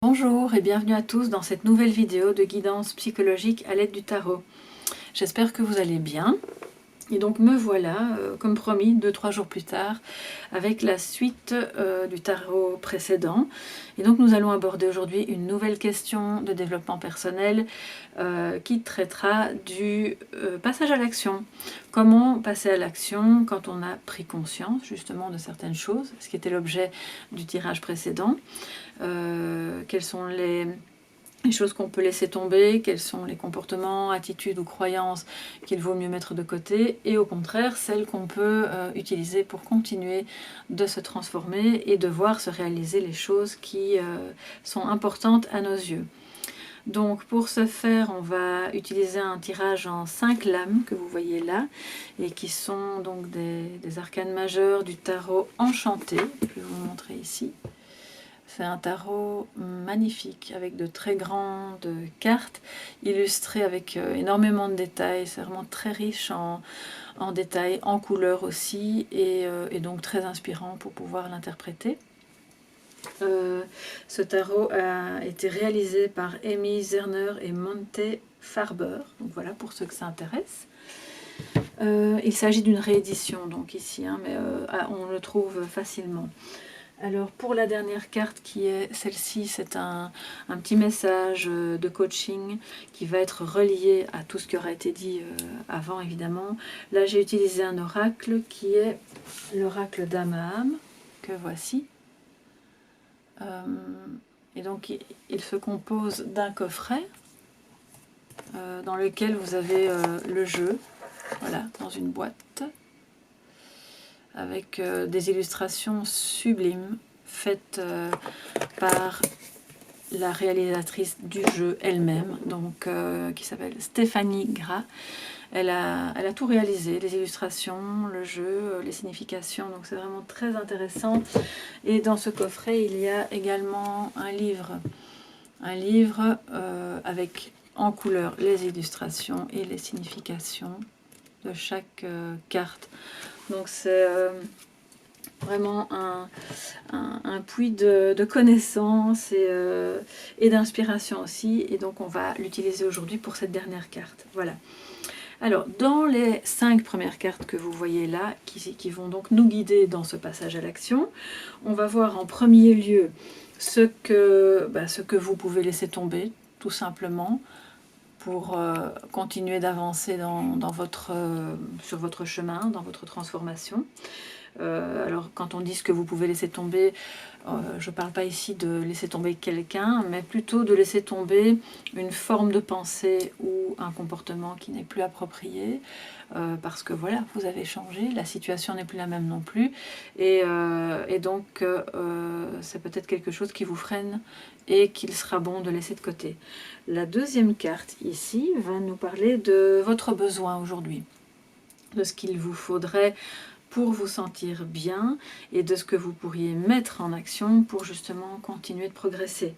Bonjour et bienvenue à tous dans cette nouvelle vidéo de guidance psychologique à l'aide du tarot. J'espère que vous allez bien. Et donc me voilà, comme promis, 2-3 jours plus tard, avec la suite du tarot précédent. Et donc nous allons aborder aujourd'hui une nouvelle question de développement personnel qui traitera du passage à l'action. Comment passer à l'action quand on a pris conscience justement de certaines choses, ce qui était l'objet du tirage précédent. Quelles sont les choses qu'on peut laisser tomber, quels sont les comportements, attitudes ou croyances qu'il vaut mieux mettre de côté, et au contraire, celles qu'on peut utiliser pour continuer de se transformer et de voir se réaliser les choses qui sont importantes à nos yeux. Donc pour ce faire, on va utiliser un tirage en 5 lames que vous voyez là, et qui sont donc des arcanes majeures du tarot enchanté. Je vais vous montrer ici. C'est un tarot magnifique avec de très grandes cartes illustrées avec énormément de détails. C'est vraiment très riche en détails, en couleurs aussi, et donc très inspirant pour pouvoir l'interpréter. Ce tarot a été réalisé par Amy Zerner et Monte Farber, donc voilà pour ceux que ça intéresse. Il s'agit d'une réédition donc ici, mais on le trouve facilement. Alors pour la dernière carte qui est celle-ci, c'est un petit message de coaching qui va être relié à tout ce qui aura été dit avant évidemment. Là j'ai utilisé un oracle qui est l'oracle d'Amaham, que voici. Et donc il se compose d'un coffret dans lequel vous avez le jeu, voilà, dans une boîte, avec des illustrations sublimes faites par la réalisatrice du jeu elle-même, donc qui s'appelle Stéphanie Gras. Elle a tout réalisé, les illustrations, le jeu, les significations, donc c'est vraiment très intéressant. Et dans ce coffret, il y a également un livre avec en couleur les illustrations et les significations de chaque carte. Donc c'est vraiment un puits de connaissances et d'inspiration aussi. Et donc on va l'utiliser aujourd'hui pour cette dernière carte. Voilà. Alors dans les 5 premières cartes que vous voyez là, qui vont donc nous guider dans ce passage à l'action, on va voir en premier lieu ce que vous pouvez laisser tomber, tout simplement, pour continuer d'avancer sur votre chemin, dans votre transformation. Alors quand on dit ce que vous pouvez laisser tomber, je ne parle pas ici de laisser tomber quelqu'un, mais plutôt de laisser tomber une forme de pensée ou un comportement qui n'est plus approprié, parce que voilà, vous avez changé, la situation n'est plus la même non plus, et donc c'est peut-être quelque chose qui vous freine et qu'il sera bon de laisser de côté. La deuxième carte ici va nous parler de votre besoin aujourd'hui, de ce qu'il vous faudrait pour vous sentir bien et de ce que vous pourriez mettre en action pour justement continuer de progresser.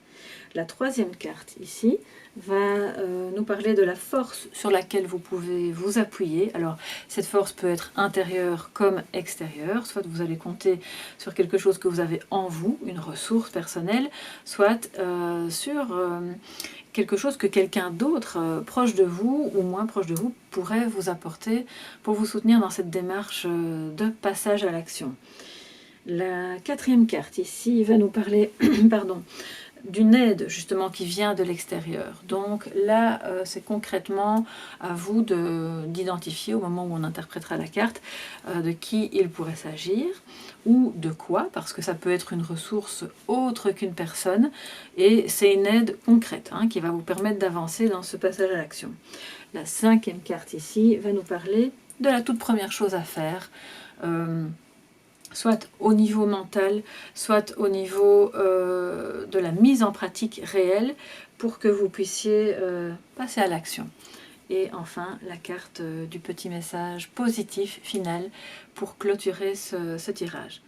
La troisième carte ici va nous parler de la force sur laquelle vous pouvez vous appuyer. Alors cette force peut être intérieure comme extérieure, soit vous allez compter sur quelque chose que vous avez en vous, une ressource personnelle, soit sur quelque chose que quelqu'un d'autre, proche de vous ou moins proche de vous, pourrait vous apporter pour vous soutenir dans cette démarche de passage à l'action. La quatrième carte ici va nous parler d'une aide justement qui vient de l'extérieur. Donc là, c'est concrètement à vous d'identifier au moment où on interprétera la carte de qui il pourrait s'agir ou de quoi, parce que ça peut être une ressource autre qu'une personne, et c'est une aide concrète qui va vous permettre d'avancer dans ce passage à l'action. La cinquième carte ici va nous parler de la toute première chose à faire, soit au niveau mental, soit au niveau de la mise en pratique réelle pour que vous puissiez passer à l'action. Et enfin, la carte du petit message positif final pour clôturer ce tirage.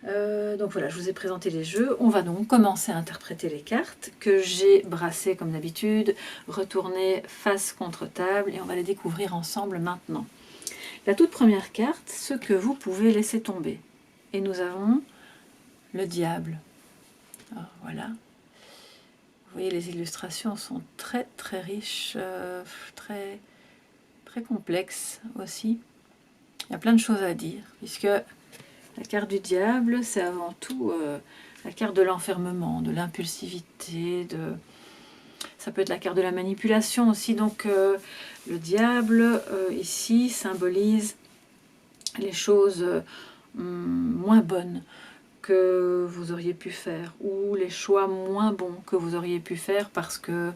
Donc voilà, je vous ai présenté les jeux. On va donc commencer à interpréter les cartes que j'ai brassées comme d'habitude, retournées face contre table, et on va les découvrir ensemble maintenant. La toute première carte, ce que vous pouvez laisser tomber. Et nous avons le diable. Alors, voilà. voyez, les illustrations sont très très riches, très, très complexes aussi. Il y a plein de choses à dire, puisque la carte du diable, c'est avant tout la carte de l'enfermement, de l'impulsivité, ça peut être la carte de la manipulation aussi. Donc le diable, ici, symbolise les choses moins bonnes que vous auriez pu faire, ou les choix moins bons que vous auriez pu faire parce que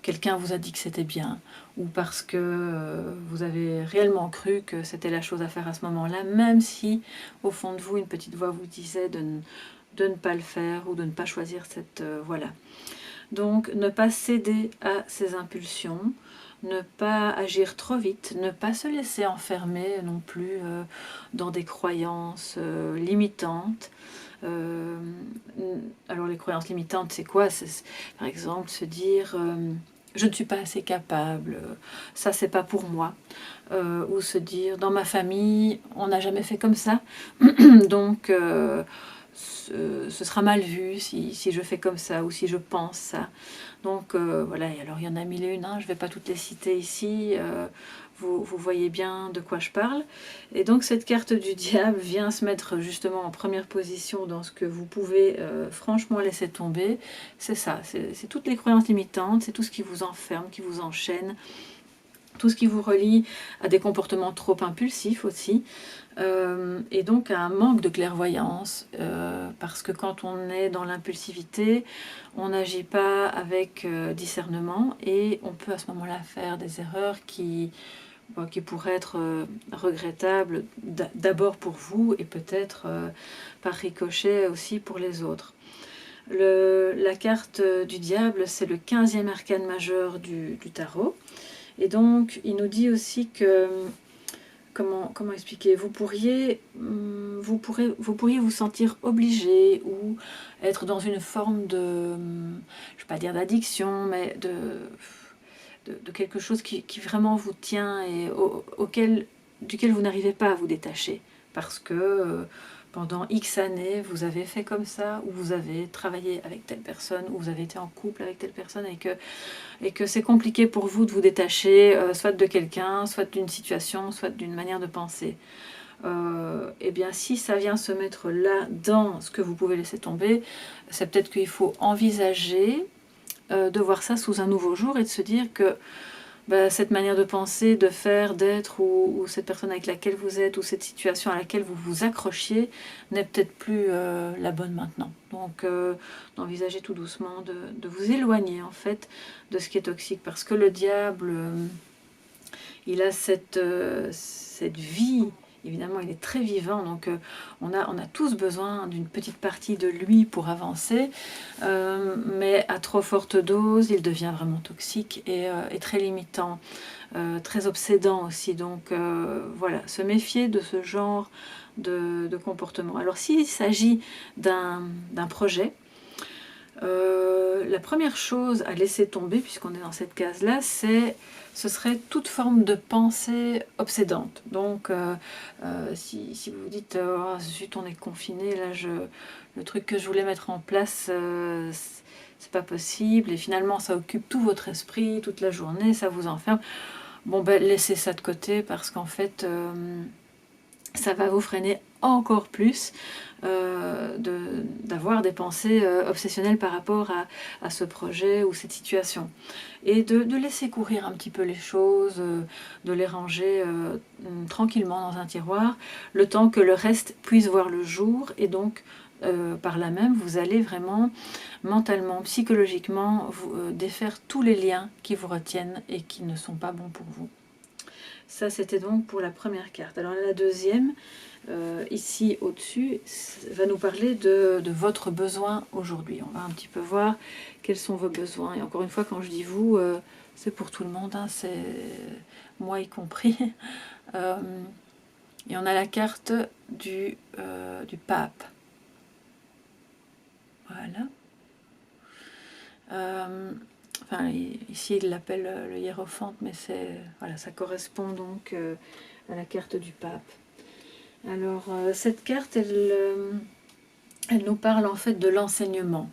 quelqu'un vous a dit que c'était bien, ou parce que vous avez réellement cru que c'était la chose à faire à ce moment-là, même si au fond de vous une petite voix vous disait de ne pas le faire ou de ne pas choisir cette voie-là. Donc ne pas céder à ses impulsions, ne pas agir trop vite, ne pas se laisser enfermer non plus dans des croyances limitantes. Alors les croyances limitantes, c'est quoi? C'est par exemple se dire je ne suis pas assez capable, ça c'est pas pour moi, ou se dire dans ma famille on n'a jamais fait comme ça, donc ce sera mal vu si je fais comme ça ou si je pense ça. Donc voilà, et alors il y en a mille et une, hein, je ne vais pas toutes les citer ici, vous voyez bien de quoi je parle. Et donc cette carte du diable vient se mettre justement en première position dans ce que vous pouvez franchement laisser tomber. C'est ça, c'est toutes les croyances limitantes, c'est tout ce qui vous enferme, qui vous enchaîne, tout ce qui vous relie à des comportements trop impulsifs aussi, et donc à un manque de clairvoyance, parce que quand on est dans l'impulsivité, on n'agit pas avec discernement, et on peut à ce moment-là faire des erreurs qui pourraient être regrettables d'abord pour vous, et peut-être par ricochet aussi pour les autres. La carte du diable, c'est le 15e arcane majeur du tarot. Et donc, il nous dit aussi que, comment expliquer, vous pourriez vous sentir obligé ou être dans une forme de, je ne vais pas dire d'addiction, mais de quelque chose qui vraiment vous tient et duquel vous n'arrivez pas à vous détacher. Parce que pendant X années, vous avez fait comme ça, ou vous avez travaillé avec telle personne, ou vous avez été en couple avec telle personne, et que c'est compliqué pour vous de vous détacher, soit de quelqu'un, soit d'une situation, soit d'une manière de penser. Et bien si ça vient se mettre là, dans ce que vous pouvez laisser tomber, c'est peut-être qu'il faut envisager de voir ça sous un nouveau jour, et de se dire que cette manière de penser, de faire, d'être, ou cette personne avec laquelle vous êtes, ou cette situation à laquelle vous vous accrochiez, n'est peut-être plus la bonne maintenant. Donc d'envisager tout doucement de vous éloigner en fait de ce qui est toxique, parce que le diable, il a cette vie. Évidemment, il est très vivant, donc on a tous besoin d'une petite partie de lui pour avancer, mais à trop forte dose, il devient vraiment toxique et très limitant, très obsédant aussi. Donc voilà, se méfier de ce genre de comportement. Alors s'il s'agit d'un projet, la première chose à laisser tomber, puisqu'on est dans cette case-là, ce serait toute forme de pensée obsédante. Donc, si vous vous dites « Oh, zut, on est confiné, là, le truc que je voulais mettre en place, c'est pas possible, et finalement, ça occupe tout votre esprit, toute la journée, ça vous enferme. » Bon, laissez ça de côté, parce qu'en fait, ça va vous freiner encore plus d'avoir des pensées obsessionnelles par rapport à ce projet ou cette situation. Et de laisser courir un petit peu les choses, de les ranger tranquillement dans un tiroir, le temps que le reste puisse voir le jour, et donc par là même, vous allez vraiment mentalement, psychologiquement, défaire tous les liens qui vous retiennent et qui ne sont pas bons pour vous. Ça, c'était donc pour la première carte. Alors la deuxième, ici au-dessus, va nous parler de votre besoin aujourd'hui. On va un petit peu voir quels sont vos besoins. Et encore une fois, quand je dis vous, c'est pour tout le monde, hein, c'est moi y compris. Et on a la carte du pape. Voilà. Enfin, ici il l'appelle le hiérophante, mais voilà, ça correspond donc à la carte du pape. Alors cette carte, elle nous parle en fait de l'enseignement.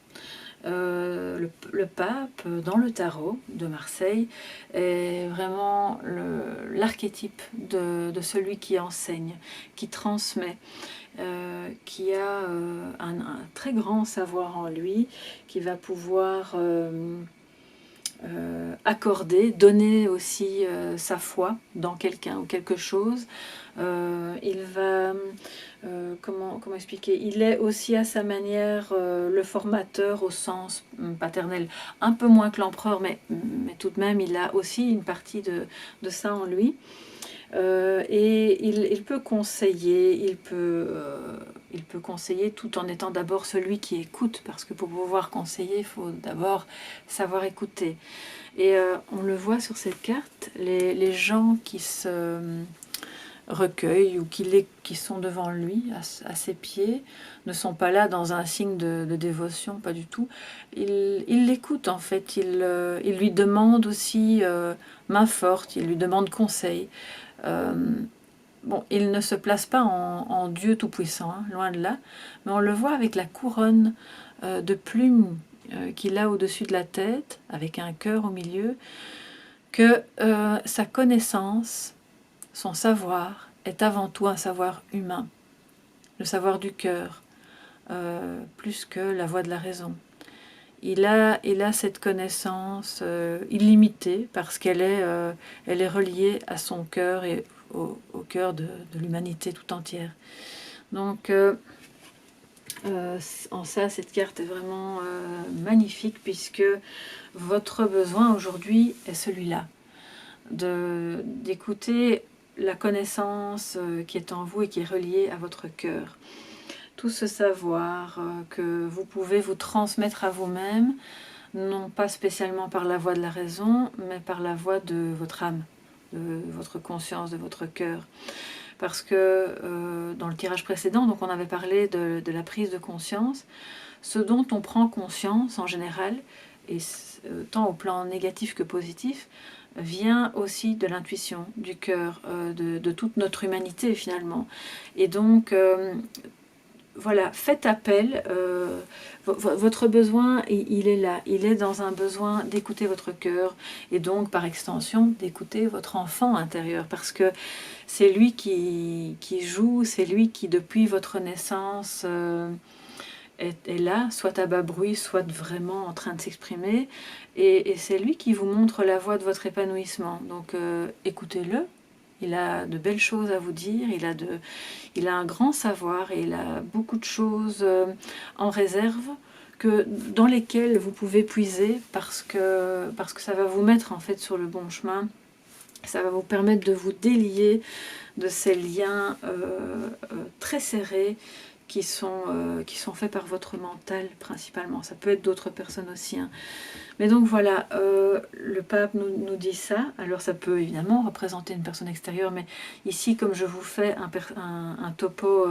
Le pape, dans le tarot de Marseille, est vraiment l'archétype de celui qui enseigne, qui transmet, qui a un très grand savoir en lui, qui va pouvoir accorder, donner aussi sa foi dans quelqu'un ou quelque chose. Il va, comment expliquer, il est aussi à sa manière le formateur au sens paternel, un peu moins que l'empereur, mais tout de même il a aussi une partie de ça en lui. Et il peut conseiller, il peut conseiller tout en étant d'abord celui qui écoute, parce que pour pouvoir conseiller, il faut d'abord savoir écouter. Et on le voit sur cette carte, les gens qui se recueillent ou qui sont devant lui, à ses pieds, ne sont pas là dans un signe de dévotion, pas du tout. Ils l'écoutent en fait, ils lui demandent aussi main forte, ils lui demandent conseil. Bon, il ne se place pas en Dieu Tout-Puissant, hein, loin de là, mais on le voit avec la couronne de plumes qu'il a au-dessus de la tête, avec un cœur au milieu, que sa connaissance, son savoir, est avant tout un savoir humain, le savoir du cœur, plus que la voix de la raison. Il a cette connaissance illimitée parce qu'elle est reliée à son cœur et au cœur de l'humanité tout entière. Donc, en ça, cette carte est vraiment magnifique puisque votre besoin aujourd'hui est celui-là, d'écouter la connaissance qui est en vous et qui est reliée à votre cœur. Tout ce savoir que vous pouvez vous transmettre à vous-même, non pas spécialement par la voie de la raison, mais par la voie de votre âme, de votre conscience, de votre cœur. Parce que dans le tirage précédent, donc on avait parlé de la prise de conscience, ce dont on prend conscience en général, et tant au plan négatif que positif, vient aussi de l'intuition, du cœur, de toute notre humanité finalement. Et donc, voilà, faites appel, votre besoin, il est là, il est dans un besoin d'écouter votre cœur, et donc par extension d'écouter votre enfant intérieur, parce que c'est lui qui joue, c'est lui qui depuis votre naissance est là, soit à bas bruit, soit vraiment en train de s'exprimer, et c'est lui qui vous montre la voie de votre épanouissement, donc écoutez-le. Il a de belles choses à vous dire, il a un grand savoir et il a beaucoup de choses en réserve dans lesquelles vous pouvez puiser parce que ça va vous mettre en fait sur le bon chemin. Ça va vous permettre de vous délier de ces liens très serrés qui sont faits par votre mental principalement. Ça peut être d'autres personnes aussi, hein. Mais donc voilà, le pape nous dit ça. Alors ça peut évidemment représenter une personne extérieure, mais ici, comme je vous fais un topo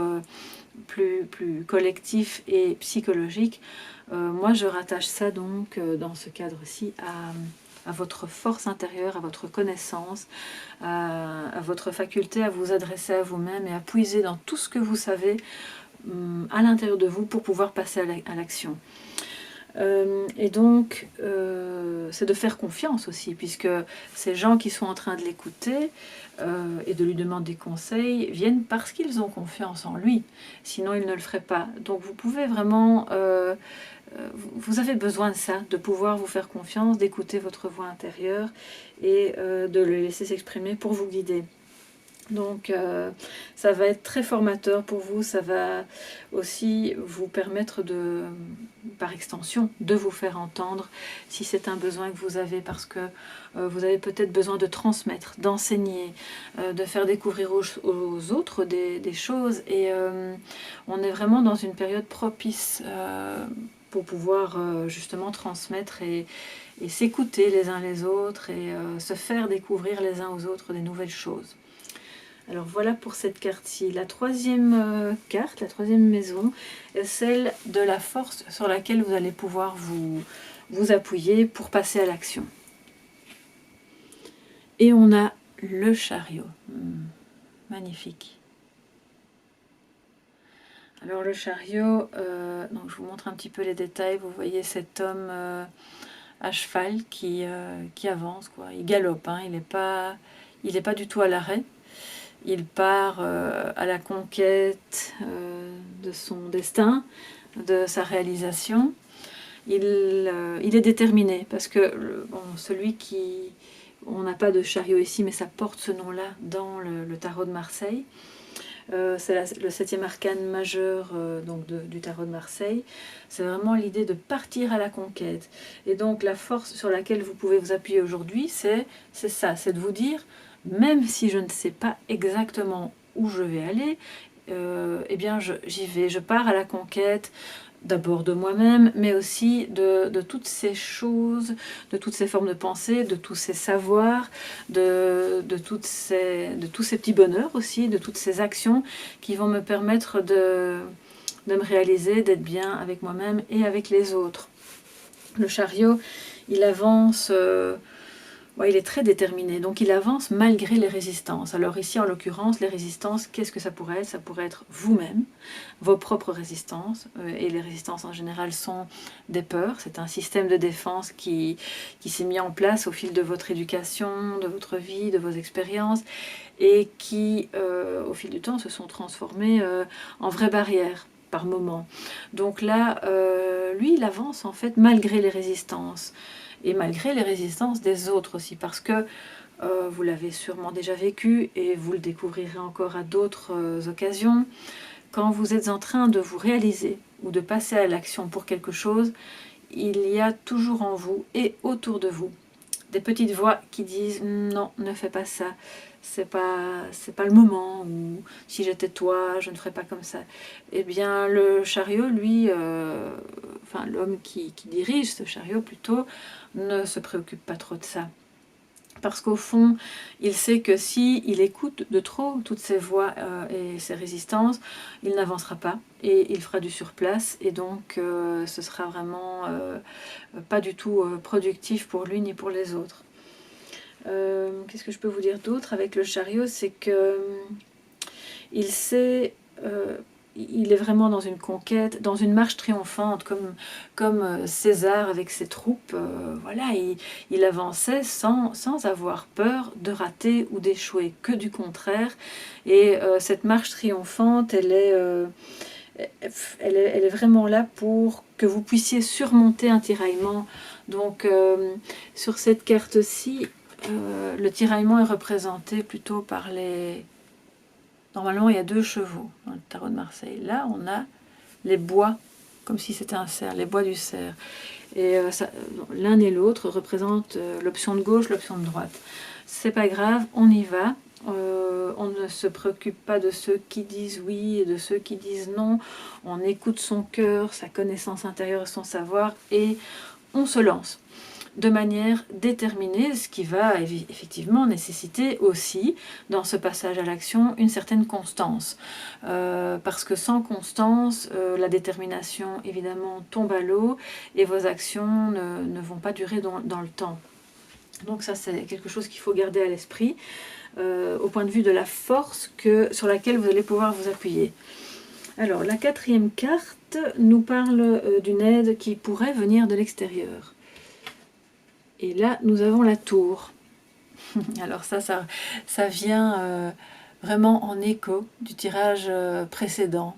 plus collectif et psychologique, moi je rattache ça donc dans ce cadre-ci à votre force intérieure, à votre connaissance, à votre faculté à vous adresser à vous-même et à puiser dans tout ce que vous savez à l'intérieur de vous pour pouvoir passer à l'action. Et donc, c'est de faire confiance aussi, puisque ces gens qui sont en train de l'écouter et de lui demander des conseils viennent parce qu'ils ont confiance en lui, sinon ils ne le feraient pas. Donc vous pouvez vraiment, vous avez besoin de ça, de pouvoir vous faire confiance, d'écouter votre voix intérieure et de le laisser s'exprimer pour vous guider. Donc ça va être très formateur pour vous, ça va aussi vous permettre par extension, de vous faire entendre si c'est un besoin que vous avez, parce que vous avez peut-être besoin de transmettre, d'enseigner, de faire découvrir aux autres des choses, et on est vraiment dans une période propice pour pouvoir justement transmettre et s'écouter les uns les autres et se faire découvrir les uns aux autres des nouvelles choses. Alors voilà pour cette carte-ci. La troisième carte, la troisième maison, est celle de la force sur laquelle vous allez pouvoir vous appuyer pour passer à l'action. Et on a le chariot. Magnifique. Alors le chariot, donc je vous montre un petit peu les détails. Vous voyez cet homme à cheval qui avance, quoi. Il galope, hein. Il n'est pas du tout à l'arrêt. Il part à la conquête de son destin, de sa réalisation. Il est déterminé parce que bon, celui qui... On n'a pas de chariot ici, mais ça porte ce nom-là dans le tarot de Marseille. C'est le 7e arcane majeur donc du tarot de Marseille. C'est vraiment l'idée de partir à la conquête. Et donc la force sur laquelle vous pouvez vous appuyer aujourd'hui, c'est ça, c'est de vous dire, même si je ne sais pas exactement où je vais aller, eh bien j'y vais, je pars à la conquête, d'abord de moi-même, mais aussi de toutes ces choses, de toutes ces formes de pensée, de tous ces savoirs, de tous ces petits bonheurs aussi, de toutes ces actions qui vont me permettre de me réaliser, d'être bien avec moi-même et avec les autres. Le chariot, il avance... Ouais, il est très déterminé, donc il avance malgré les résistances. Alors ici, en l'occurrence, les résistances, qu'est-ce que ça pourrait être? Ça pourrait être vous-même, vos propres résistances, et les résistances en général sont des peurs. C'est un système de défense qui s'est mis en place au fil de votre éducation, de votre vie, de vos expériences, et qui, au fil du temps, se sont transformées en vraies barrières par moment. Donc là, lui, il avance en fait malgré les résistances. Et malgré les résistances des autres aussi, parce que vous l'avez sûrement déjà vécu et vous le découvrirez encore à d'autres occasions, quand vous êtes en train de vous réaliser ou de passer à l'action pour quelque chose, il y a toujours en vous et autour de vous des petites voix qui disent non, ne fais pas ça, c'est pas le moment, ou si j'étais toi, je ne ferais pas comme ça. Eh bien, le chariot, lui, enfin l'homme qui dirige ce chariot plutôt, ne se préoccupe pas trop de ça. Parce qu'au fond, il sait que si il écoute de trop toutes ces voix et ces résistances, il n'avancera pas et il fera du surplace, et donc ce sera vraiment pas du tout productif pour lui ni pour les autres. Qu'est-ce que je peux vous dire d'autre avec le chariot? C'est que il sait... il est vraiment dans une conquête, dans une marche triomphante, comme César avec ses troupes. Voilà, il avançait sans avoir peur de rater ou d'échouer, que du contraire. Et cette marche triomphante, elle est vraiment là pour que vous puissiez surmonter un tiraillement. Donc, sur cette carte-ci, le tiraillement est représenté plutôt par les... Normalement, il y a 2 chevaux dans le tarot de Marseille. Là, on a les bois, comme si c'était un cerf, les bois du cerf. Et l'un et l'autre représentent l'option de gauche, l'option de droite. C'est pas grave, on y va. On ne se préoccupe pas de ceux qui disent oui et de ceux qui disent non. On écoute son cœur, sa connaissance intérieure et son savoir, et on se lance de manière déterminée, ce qui va effectivement nécessiter aussi, dans ce passage à l'action, une certaine constance. Parce que sans constance, la détermination, évidemment, tombe à l'eau, et vos actions ne vont pas durer dans le temps. Donc ça, c'est quelque chose qu'il faut garder à l'esprit, au point de vue de la force sur laquelle vous allez pouvoir vous appuyer. Alors, la 4e carte nous parle d'une aide qui pourrait venir de l'extérieur. Et là, nous avons la tour. Alors ça vient vraiment en écho du tirage précédent,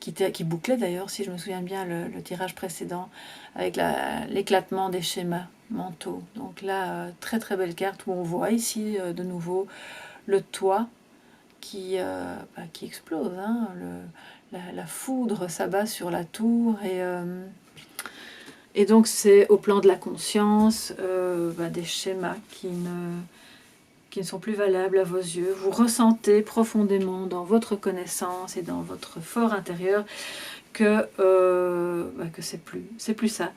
qui bouclait d'ailleurs, si je me souviens bien, le tirage précédent, avec l'éclatement des schémas mentaux. Donc là, très très belle carte, où on voit ici de nouveau le toit qui explose. Hein, la foudre s'abat sur la tour, et donc c'est au plan de la conscience, des schémas qui ne sont plus valables à vos yeux. Vous ressentez profondément dans votre connaissance et dans votre fort intérieur que c'est plus ça.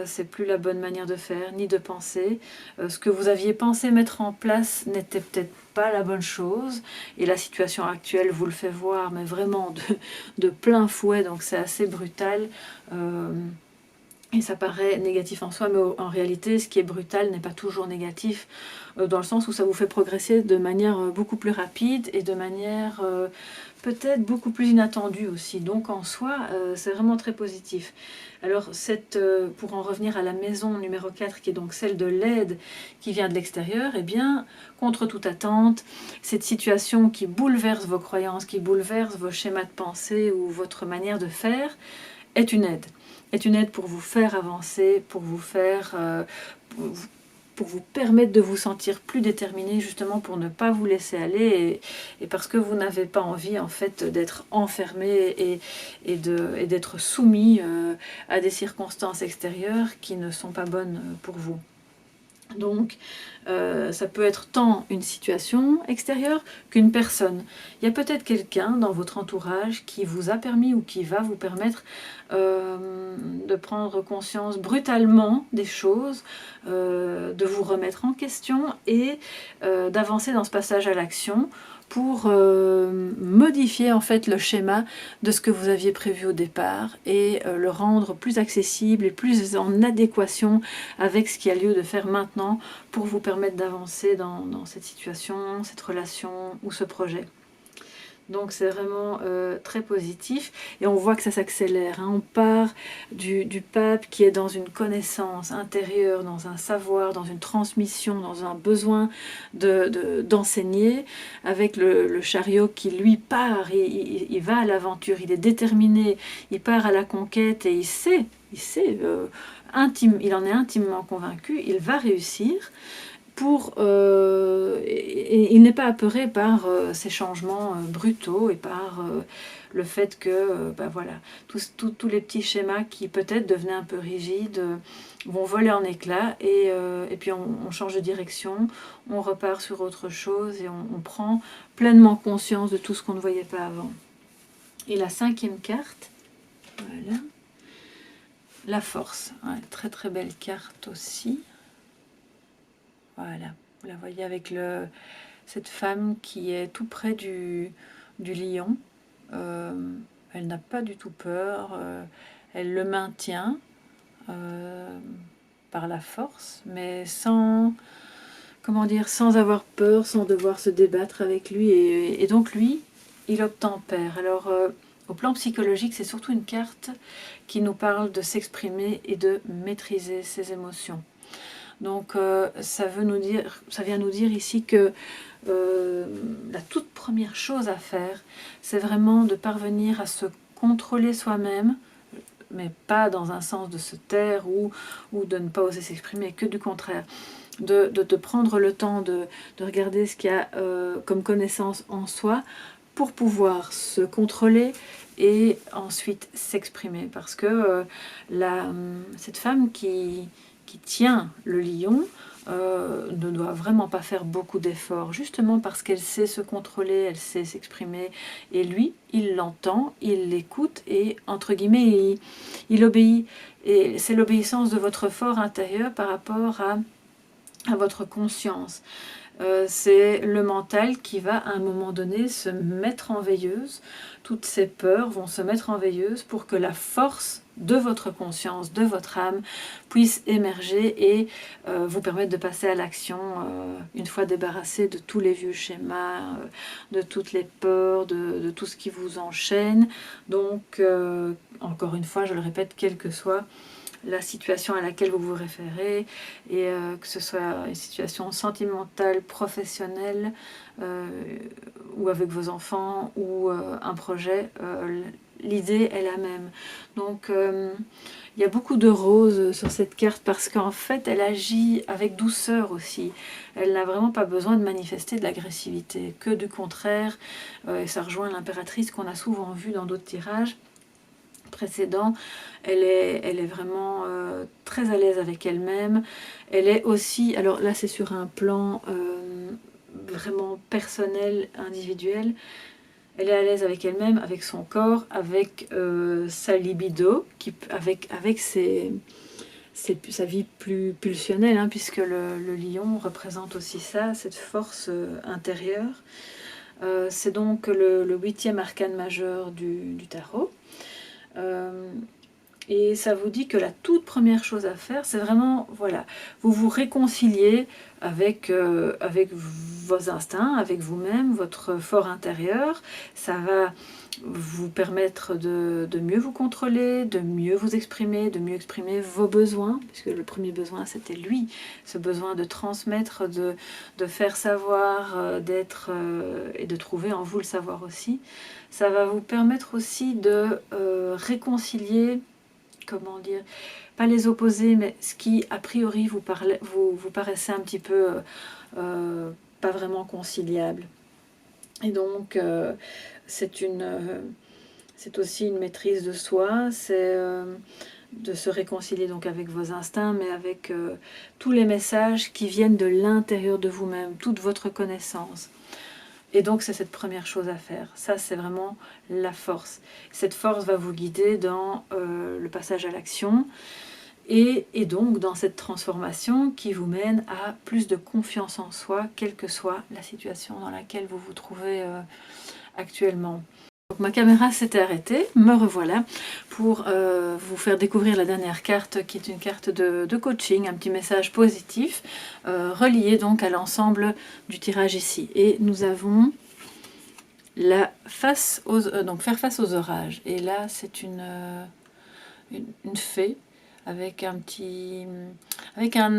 C'est plus la bonne manière de faire, ni de penser. Ce que vous aviez pensé mettre en place n'était peut-être pas la bonne chose. Et la situation actuelle vous le fait voir, mais vraiment de plein fouet, donc c'est assez brutal. Et ça paraît négatif en soi, mais en réalité, ce qui est brutal n'est pas toujours négatif, dans le sens où ça vous fait progresser de manière beaucoup plus rapide et de manière peut-être beaucoup plus inattendue aussi. Donc en soi, c'est vraiment très positif. Alors pour en revenir à la maison numéro 4, qui est donc celle de l'aide qui vient de l'extérieur, eh bien, contre toute attente, cette situation qui bouleverse vos croyances, qui bouleverse vos schémas de pensée ou votre manière de faire, est une aide. Est une aide pour vous faire avancer, pour vous faire, pour vous permettre de vous sentir plus déterminé, justement pour ne pas vous laisser aller, et parce que vous n'avez pas envie en fait d'être enfermé et d'être soumis à des circonstances extérieures qui ne sont pas bonnes pour vous. Donc, ça peut être tant une situation extérieure qu'une personne. Il y a peut-être quelqu'un dans votre entourage qui vous a permis ou qui va vous permettre de prendre conscience brutalement des choses, de vous remettre en question et d'avancer dans ce passage à l'action pour modifier en fait le schéma de ce que vous aviez prévu au départ et le rendre plus accessible et plus en adéquation avec ce qu'il y a lieu de faire maintenant pour vous permettre d'avancer dans cette situation, cette relation ou ce projet. Donc c'est vraiment très positif et on voit que ça s'accélère. Hein. On part du pape qui est dans une connaissance intérieure, dans un savoir, dans une transmission, dans un besoin d'enseigner, avec le chariot qui lui part, il va à l'aventure, il est déterminé, il part à la conquête et il sait il en est intimement convaincu, il va réussir. Et il n'est pas apeuré par ces changements brutaux et par le fait que voilà, tous les petits schémas qui peut-être devenaient un peu rigides vont voler en éclats et puis on change de direction, on repart sur autre chose et on prend pleinement conscience de tout ce qu'on ne voyait pas avant. Et la 5e carte, voilà, la force, ouais, très très belle carte aussi. Voilà, vous la voyez avec cette femme qui est tout près du lion. Elle n'a pas du tout peur, elle le maintient par la force, mais sans avoir peur, sans devoir se débattre avec lui. Et donc lui, il obtempère. Alors, au plan psychologique, c'est surtout une carte qui nous parle de s'exprimer et de maîtriser ses émotions. Donc ça vient nous dire ici que la toute première chose à faire, c'est vraiment de parvenir à se contrôler soi-même, mais pas dans un sens de se taire ou de ne pas oser s'exprimer, que du contraire. De prendre le temps de regarder ce qu'il y a comme connaissance en soi pour pouvoir se contrôler et ensuite s'exprimer. Parce que cette femme qui tient le lion ne doit vraiment pas faire beaucoup d'efforts, justement parce qu'elle sait se contrôler, elle sait s'exprimer, et lui, il l'entend, il l'écoute, et entre guillemets, il obéit. Et c'est l'obéissance de votre fort intérieur par rapport à votre conscience. C'est le mental qui va à un moment donné se mettre en veilleuse. Toutes ces peurs vont se mettre en veilleuse pour que la force de votre conscience, de votre âme, puisse émerger et vous permettre de passer à l'action une fois débarrassé de tous les vieux schémas, de toutes les peurs, de tout ce qui vous enchaîne. Donc, encore une fois, je le répète, quelle que soit la situation à laquelle vous vous référez, et que ce soit une situation sentimentale, professionnelle, ou avec vos enfants, ou un projet, l'idée est la même. Donc il y a beaucoup de roses sur cette carte parce qu'en fait elle agit avec douceur aussi. Elle n'a vraiment pas besoin de manifester de l'agressivité, que du contraire, et ça rejoint l'impératrice qu'on a souvent vue dans d'autres tirages précédent. Elle est vraiment très à l'aise avec elle-même. Elle est aussi, alors là c'est sur un plan vraiment personnel, individuel, elle est à l'aise avec elle-même, avec son corps, avec sa libido, avec sa vie plus pulsionnelle, hein, puisque le lion représente aussi ça, cette force intérieure. C'est donc le 8e arcane majeur du tarot. Et ça vous dit que la toute première chose à faire, c'est vraiment, voilà, vous vous réconciliez avec vos instincts, avec vous-même, votre fort intérieur. Ça va vous permettre de mieux vous contrôler, de mieux vous exprimer, de mieux exprimer vos besoins, puisque le premier besoin c'était lui, ce besoin de transmettre, de faire savoir, d'être et de trouver en vous le savoir aussi. Ça va vous permettre aussi de réconcilier, comment dire, pas les opposer, mais ce qui a priori vous paraissait un petit peu pas vraiment conciliable. Et donc c'est aussi une maîtrise de soi, c'est de se réconcilier donc avec vos instincts, mais avec tous les messages qui viennent de l'intérieur de vous-même, toute votre connaissance. Et donc c'est cette première chose à faire. Ça c'est vraiment la force. Cette force va vous guider dans le passage à l'action et donc dans cette transformation qui vous mène à plus de confiance en soi, quelle que soit la situation dans laquelle vous vous trouvez actuellement. Donc ma caméra s'était arrêtée, me revoilà pour vous faire découvrir la dernière carte qui est une carte de coaching, un petit message positif relié donc à l'ensemble du tirage ici. Et nous avons la face donc faire face aux orages. Et là c'est une fée avec un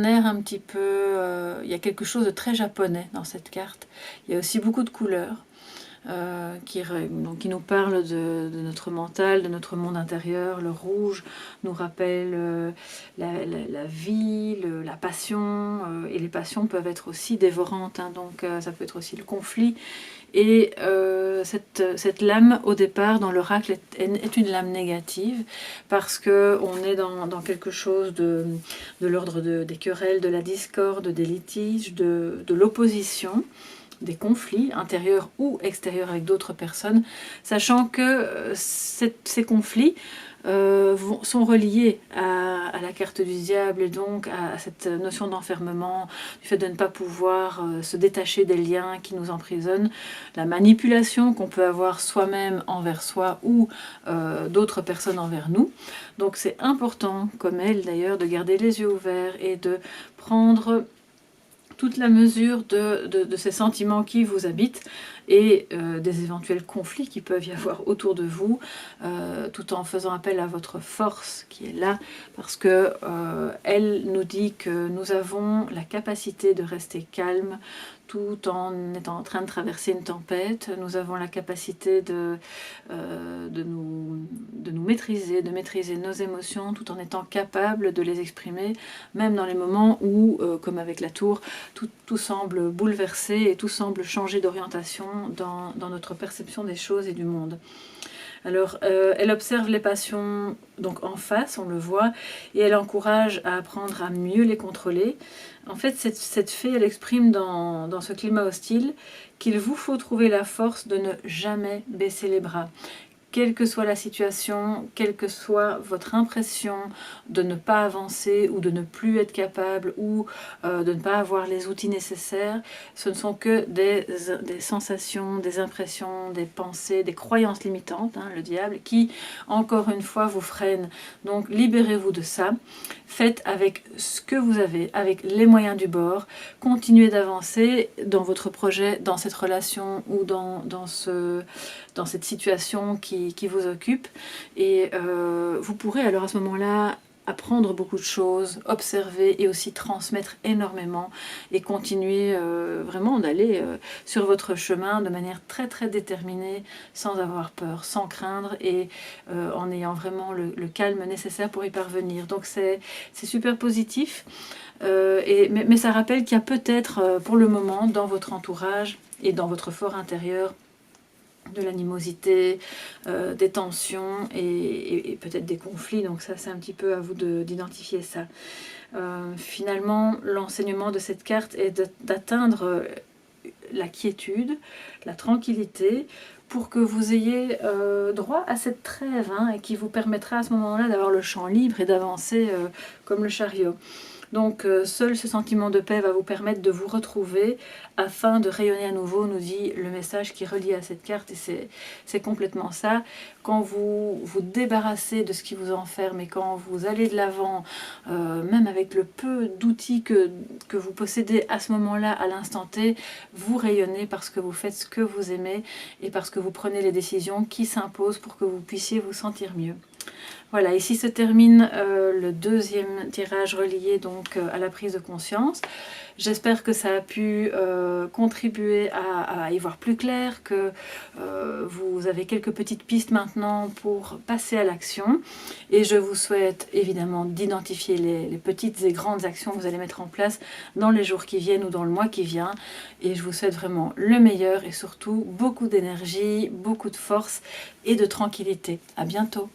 air un petit peu... il y a quelque chose de très japonais dans cette carte. Il y a aussi beaucoup de couleurs. Qui nous parle de notre mental, de notre monde intérieur. Le rouge nous rappelle la vie, la passion, et les passions peuvent être aussi dévorantes, hein, donc ça peut être aussi le conflit. Et cette lame, au départ, dans l'oracle, est une lame négative, parce qu'on est dans quelque chose de l'ordre des querelles, de la discorde, des litiges, de l'opposition, des conflits intérieurs ou extérieurs avec d'autres personnes, sachant que ces conflits sont reliés à la carte du diable, et donc à cette notion d'enfermement, du fait de ne pas pouvoir se détacher des liens qui nous emprisonnent, la manipulation qu'on peut avoir soi-même envers soi ou d'autres personnes envers nous. Donc c'est important, comme elle d'ailleurs, de garder les yeux ouverts et de prendre toute la mesure de ces sentiments qui vous habitent et des éventuels conflits qui peuvent y avoir autour de vous, tout en faisant appel à votre force qui est là, parce que elle nous dit que nous avons la capacité de rester calme tout en étant en train de traverser une tempête. Nous avons la capacité de nous maîtriser, de maîtriser nos émotions tout en étant capable de les exprimer, même dans les moments où, comme avec la tour, tout semble bouleversé et tout semble changer d'orientation dans notre perception des choses et du monde. Alors, elle observe les passions donc en face, on le voit, et elle encourage à apprendre à mieux les contrôler. En fait, cette fée, elle exprime dans ce climat hostile qu'il vous faut trouver la force de ne jamais baisser les bras. Quelle que soit la situation, quelle que soit votre impression de ne pas avancer ou de ne plus être capable ou de ne pas avoir les outils nécessaires, ce ne sont que des sensations, des impressions, des pensées, des croyances limitantes, hein, le diable, qui, encore une fois, vous freinent. Donc libérez-vous de ça, faites avec ce que vous avez, avec les moyens du bord, continuez d'avancer dans votre projet, dans cette relation ou dans cette situation qui vous occupe, et vous pourrez alors à ce moment-là apprendre beaucoup de choses, observer et aussi transmettre énormément, et continuer vraiment d'aller sur votre chemin de manière très très déterminée, sans avoir peur, sans craindre, et en ayant vraiment le calme nécessaire pour y parvenir. Donc c'est super positif, mais ça rappelle qu'il y a peut-être pour le moment dans votre entourage et dans votre fort intérieur de l'animosité, des tensions et peut-être des conflits. Donc ça, c'est un petit peu à vous d'identifier ça. Finalement, l'enseignement de cette carte est d'atteindre la quiétude, la tranquillité, pour que vous ayez droit à cette trêve, hein, et qui vous permettra à ce moment-là d'avoir le champ libre et d'avancer comme le chariot. Donc seul ce sentiment de paix va vous permettre de vous retrouver afin de rayonner à nouveau, nous dit le message qui relie à cette carte, et c'est complètement ça. Quand vous vous débarrassez de ce qui vous enferme et quand vous allez de l'avant, même avec le peu d'outils que vous possédez à ce moment-là, à l'instant T, vous rayonnez parce que vous faites ce que vous aimez et parce que vous prenez les décisions qui s'imposent pour que vous puissiez vous sentir mieux. Voilà, ici se termine le deuxième tirage relié donc à la prise de conscience. J'espère que ça a pu contribuer à y voir plus clair, que vous avez quelques petites pistes maintenant pour passer à l'action. Et je vous souhaite évidemment d'identifier les petites et grandes actions que vous allez mettre en place dans les jours qui viennent ou dans le mois qui vient. Et je vous souhaite vraiment le meilleur et surtout beaucoup d'énergie, beaucoup de force et de tranquillité. À bientôt.